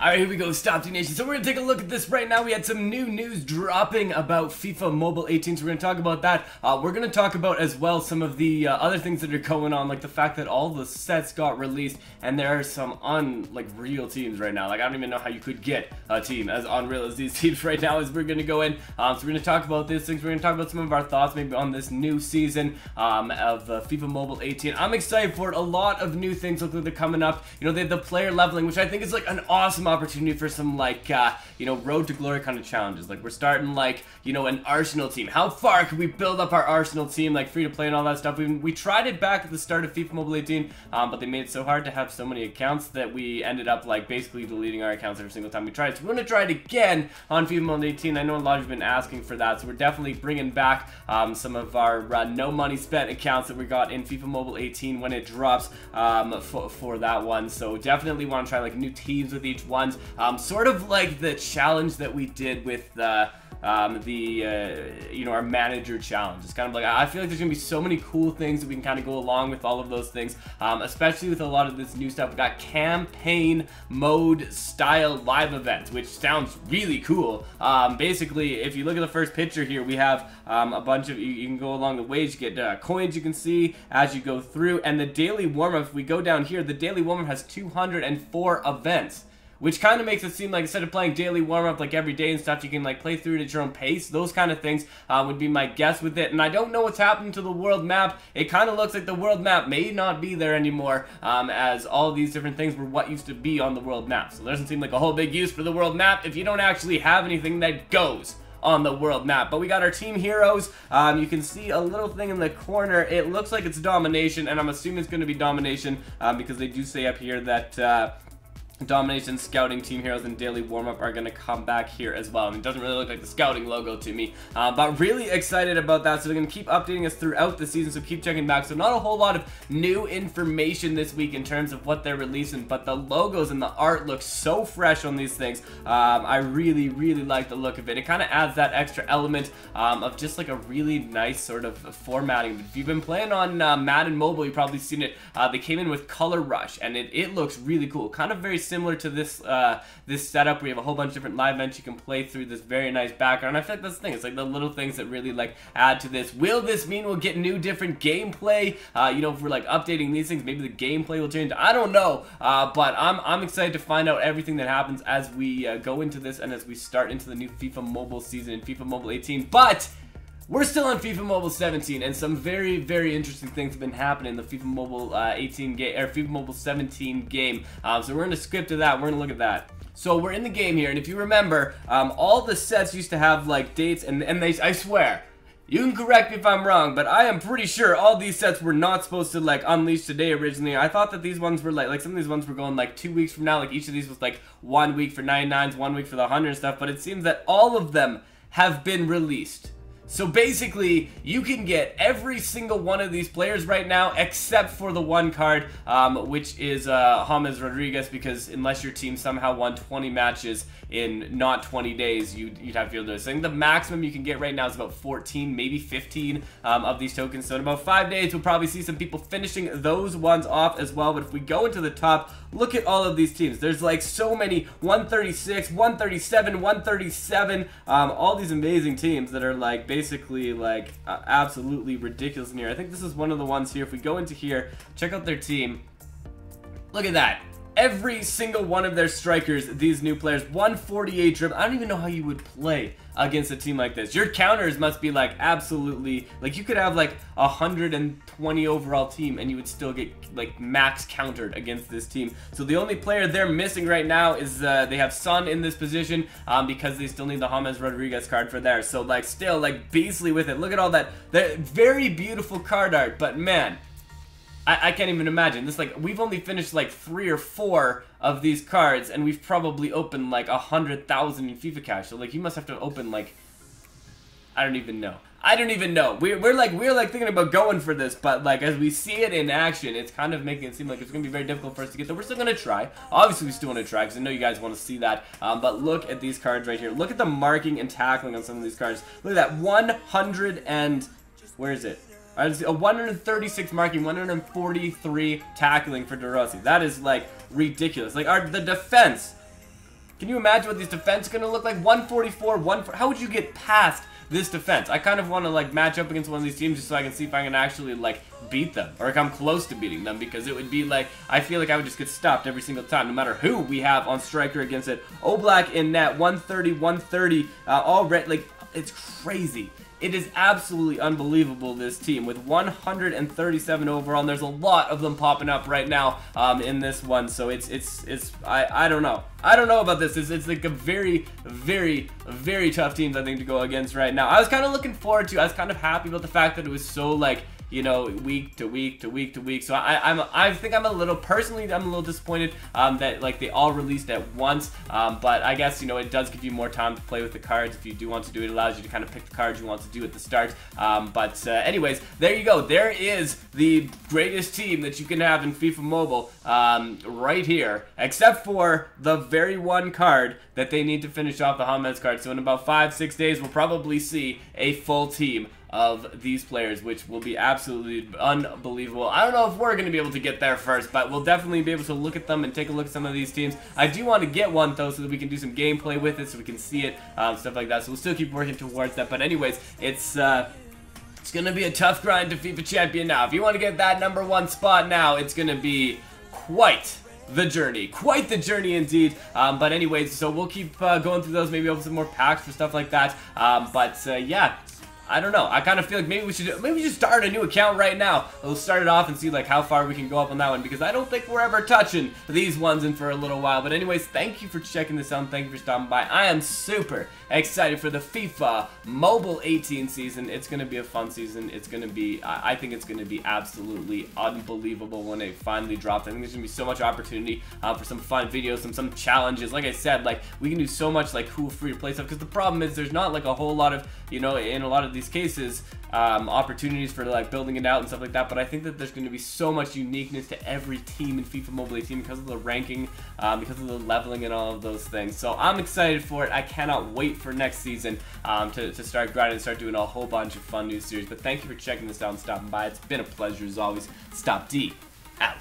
Alright, here we go, Stopde Nation. So we're going to take a look at this right now. We had some new news dropping about FIFA Mobile 18, so we're going to talk about that. We're going to talk about as well some of the other things that are going on, like the fact that all the sets got released, and there are some real teams right now. Like, I don't even know how you could get a team as unreal as these teams right now as we're going to go in. So we're going to talk about these things. We're going to talk about some of our thoughts maybe on this new season of FIFA Mobile 18. I'm excited for it. A lot of new things look like they're coming up. You know, they have the player leveling, which I think is like an awesome opportunity for some road to glory kind of challenges. Like, we're starting an Arsenal team. How far can we build up our Arsenal team, like free to play and all that stuff? We tried it back at the start of FIFA Mobile 18, but they made it so hard to have so many accounts that we ended up basically deleting our accounts every single time we tried. So we're going to try it again on FIFA Mobile 18. I know a lot of you have been asking for that, so we're definitely bringing back some of our no money spent accounts that we got in FIFA Mobile 18 when it drops for that one. So definitely want to try new teams with each one. Sort of like the challenge that we did with our manager challenge. It's kind of like, I feel like there's gonna be so many cool things that we can kind of go along with all of those things, especially with a lot of this new stuff. We got campaign mode style live events, which sounds really cool. Basically, if you look at the first picture here, we have a bunch of, you can go along the ways, you get coins you can see as you go through, and the daily warm-up, if we go down here, the daily warm-up has 204 events. Which kind of makes it seem like instead of playing daily warm-up every day and stuff, you can play through it at your own pace. Those kind of things would be my guess with it. And I don't know what's happened to the world map. It kind of looks like the world map may not be there anymore, as all of these different things were what used to be on the world map. So there doesn't seem like a whole big use for the world map if you don't actually have anything that goes on the world map. But we got our team heroes. You can see a little thing in the corner. It looks like it's domination, and I'm assuming it's going to be domination because they do say up here that domination, scouting, team heroes, and daily warm-up are going to come back here as well. And it doesn't really look like the scouting logo to me, but really excited about that. So they're going to keep updating us throughout the season, so keep checking back. So not a whole lot of new information this week in terms of what they're releasing, but the logos and the art look so fresh on these things. I really like the look of it. It kind of adds that extra element of just a really nice sort of formatting. If you've been playing on Madden Mobile, you've probably seen it. They came in with Color Rush, and it looks really cool. Kind of very similar to this this setup. We have a whole bunch of different live events you can play through this very nice background. I feel like that's the thing. It's the little things that really add to this. Will this mean we'll get new different gameplay? If we're updating these things, maybe the gameplay will change. I don't know, but I'm excited to find out everything that happens as we go into this and as we start into the new FIFA Mobile season in FIFA Mobile 18. But we're still on FIFA Mobile 17, and some very interesting things have been happening in the FIFA Mobile 18 game, or FIFA Mobile 17 game. So we're going to skip to that. We're going to look at that. So we're in the game here, and if you remember, all the sets used to have dates, and I swear, you can correct me if I'm wrong, but I am pretty sure all these sets were not supposed to unleash today originally. I thought that these ones were some of these ones were going 2 weeks from now. Each of these was 1 week for 99s, 1 week for the 100 and stuff. But it seems that all of them have been released. So basically, you can get every single one of these players right now, except for the one card, which is James Rodriguez, because unless your team somehow won 20 matches in not 20 days, you'd have to be able to do this. I think the maximum you can get right now is about 14, maybe 15 of these tokens. So in about 5 days, we'll probably see some people finishing those ones off as well. But if we go into the top, look at all of these teams. There's so many, 136, 137, 137, all these amazing teams that are basically absolutely ridiculous in here. I think this is one of the ones here. If we go into here, check out their team. Look at that. Every single one of their strikers, these new players, 148 dribble. I don't even know how you would play against a team like this. Your counters must be absolutely, you could have 120 overall team and you would still get max countered against this team. So the only player they're missing right now is they have Son in this position because they still need the James Rodriguez card for there. So still beastly with it. Look at all that very beautiful card art, but man, I can't even imagine this. We've only finished 3 or 4 of these cards, and we've probably opened 100,000 in FIFA Cash. So you must have to open I don't even know. I don't even know. We're thinking about going for this, but as we see it in action, it's kind of making it seem like it's gonna be very difficult for us to get there. We're still gonna try. Obviously, we still want to try because I know you guys want to see that. But look at these cards right here. Look at the marking and tackling on some of these cards. Look at that 100 and where is it? A 136 marking, 143 tackling for De Rossi. That is ridiculous. The defense Can you imagine what these defense are going to look like? 144, how would you get past this defense? I kind of want to like match up against one of these teams just so I can see if I can actually like beat them or come close to beating them, because it would be like, I feel like I would just get stopped every single time, no matter who we have on striker against it. Oblak in net, 130, all red, like, it's crazy. It is absolutely unbelievable, this team, with 137 overall, and there's a lot of them popping up right now in this one, so I don't know. I don't know about this. It's like a very, very, very tough teams, I think, to go against right now. I was kind of looking forward to, I was kind of happy about the fact that it was so, like, you know, week to week to week to week. So I think I'm a little, personally, I'm a little disappointed that like they all released at once. But I guess, you know, it does give you more time to play with the cards if you do want to do it. It allows you to kind of pick the cards you want to do at the start. Anyways, there you go. There is the greatest team that you can have in FIFA Mobile right here, except for the very one card that they need to finish off, the Hammers card. So in about 5-6 days, we'll probably see a full team of these players, which will be absolutely unbelievable. I don't know if we're going to be able to get there first, but we'll definitely be able to look at them and take a look at some of these teams. I do want to get one, though, so that we can do some gameplay with it, so we can see it, stuff like that. So we'll still keep working towards that. But anyways, it's going to be a tough grind to FIFA Champion now. If you want to get that '1 spot now, it's going to be quite the journey indeed. But anyways, so we'll keep going through those, maybe open some more packs for stuff like that. Yeah, I don't know. I kind of feel like maybe we should start a new account right now. We'll start it off and see like how far we can go up on that one, because I don't think we're ever touching these ones in for a little while. But anyways, thank you for checking this out. Thank you for stopping by. I am super excited for the FIFA Mobile 18 season. It's going to be a fun season. It's going to be, I think it's going to be absolutely unbelievable when it finally drops. I think there's going to be so much opportunity for some fun videos, some challenges. Like I said, like we can do so much like cool free-to-play stuff, because the problem is there's not like a whole lot of, you know, in a lot of these cases, opportunities for like building it out and stuff like that. But I think that there's going to be so much uniqueness to every team in FIFA Mobile 18 because of the ranking, because of the leveling and all of those things. So I'm excited for it. I cannot wait for next season to start grinding and start doing a whole bunch of fun new series. But thank you for checking this out and stopping by. It's been a pleasure as always. Stopde out.